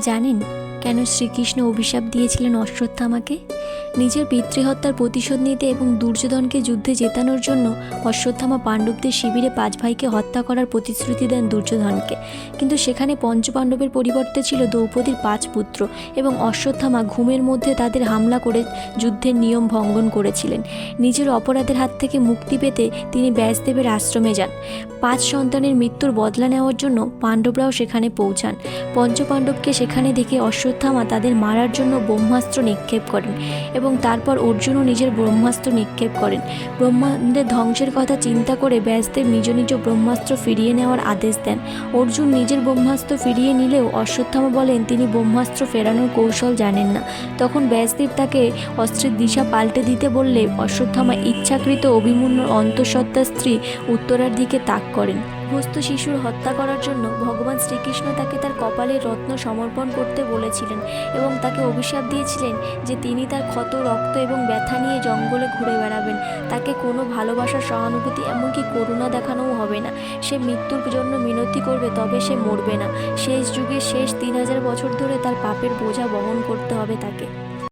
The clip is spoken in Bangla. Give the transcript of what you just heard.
জানেন কেন শ্রীকৃষ্ণ অভিশাপ দিয়েছিলেন অশ্বত্থামাকে? নিজের পিতৃহত্যার প্রতিশোধ নিতে এবং দুর্যোধনকে যুদ্ধে জেতানোর জন্য অশ্বত্থামা পাণ্ডবদের শিবিরে 5 ভাইকে হত্যা করার প্রতিশ্রুতি দেন দুর্যোধনকে। কিন্তু সেখানে পঞ্চপাণ্ডবের পরিবর্তে ছিল দ্রৌপদীর 5 পুত্র এবং অশ্বত্থামা ঘুমের মধ্যে তাদের হামলা করে যুদ্ধের নিয়ম ভঙ্গন করেছিলেন। নিজের অপরাধের হাত থেকে মুক্তি পেতে তিনি ব্যাসদেবের আশ্রমে যান। 5 সন্তানের মৃত্যুর বদলা নেওয়ার জন্য পাণ্ডবরাও সেখানে পৌঁছান। পঞ্চপাণ্ডবকে সেখানে দেখে অশ্বত্থামা তাদের মারার জন্য ব্রহ্মাস্ত্র নিক্ষেপ করেন এবং তারপর অর্জুনও নিজের ব্রহ্মাস্ত্র নিক্ষেপ করেন। ব্রহ্মাণ্ডের ধ্বংসের কথা চিন্তা করে ব্যাসদেব নিজ নিজ ব্রহ্মাস্ত্র ফিরিয়ে নেওয়ার আদেশ দেন। অর্জুন নিজের ব্রহ্মাস্ত্র ফিরিয়ে নিলেও অশ্বত্থামা বলেন তিনি ব্রহ্মাস্ত্র ফেরানোর কৌশল জানেন না। তখন ব্যাসদেব তাকে অস্ত্রের দিশা পাল্টে দিতে বললে অশ্বত্থামা ইচ্ছাকৃত অভিমন্যুর অন্তঃসত্ত্বা স্ত্রী উত্তরার দিকে তাক করেন। গর্ভস্থ শিশুর হত্যা করার জন্য ভগবান শ্রীকৃষ্ণ তাকে তার কপালের রত্ন সমর্পণ করতে বলেছিলেন এবং তাকে অভিশাপ দিয়েছিলেন যে তিনি তার ক্ষত, রক্ত এবং ব্যথা নিয়ে জঙ্গলে ঘুরে বেড়াবেন। তাকে কোনো ভালোবাসার, সহানুভূতি এমনকি করুণা দেখানোও হবে না। সে মৃত্যুর জন্য মিনতি করবে, তবে সে মরবে না। শেষ যুগে শেষ 3000 বছর ধরে তার পাপের বোঝা বহন করতে হবে তাকে।